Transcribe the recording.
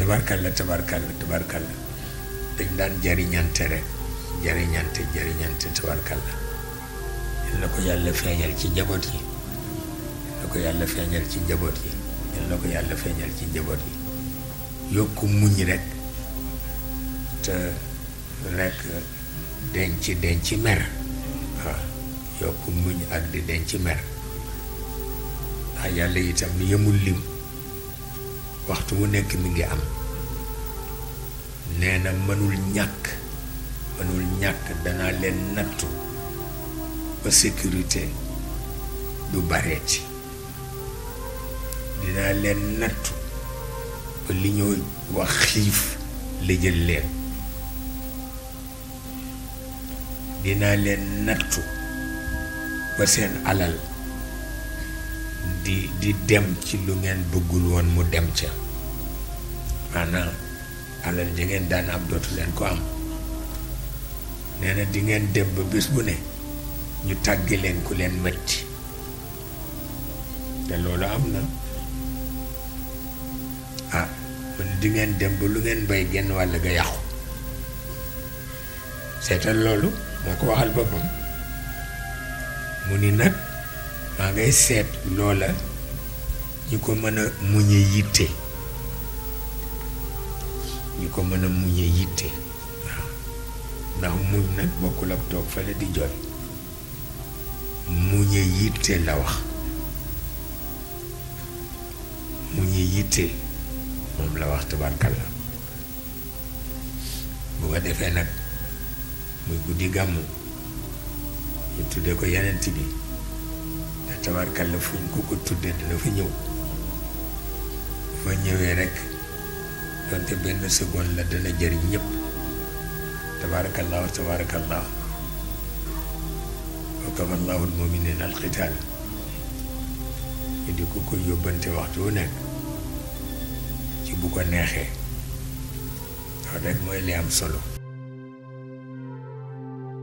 tabarkalla tabarkalla tabarkalla dañ daan jariñante rek jariñante tabarkalla yal na ko yàlla feeñal ci njaboot yi yal na ko yàlla feeñal ci njaboot yi yal na ko yàlla feeñal ci njaboot yi yokku muñ rek te rek denc mer waaw yokku muñ ak di denc mer ndax yàlla itam yemul lim waxtu wu nekk mi ngi am nee na mënul ñàkk danaa leen nattu ba sécurité du bareeti dinaa leen nattu ba li ñoo wax xiif la jël leen dinaa leen nattu ba seen alal di dem ci lu ngeen bëggul woon mu dem ca maanaam alal ji ngeen daan am dootu leen ko am nee na di ngeen dem ba bés bu ne ñu tàgge leen ku leen metti te loolu am na man di ngeen dem ba lu ngeen bay genn wàll ga yàqu seetal loolu moo ko waxal boppam mu ni nag maa ngay seet loola ñu ko mën a muñe yitte waaw ndax muñ nag bokkul ak toog fale di jooy muñe yitte la wax muñe yitte moom la wax tabarkalla bu nga defee nag muy guddi gàmmu ñu tudde ko yenent bi te tabarkalla fu ñu ko tudde dina fa ñëw bu fa ñëwee rek donte benn seconde la dana jëriñ ñëpp tabarakallahu tabarakallahu wa kamallahu almuminina alqital ñu di ko yóbbante waxtu wu nekk ci bu ko neexee loolu rek mooy li am solo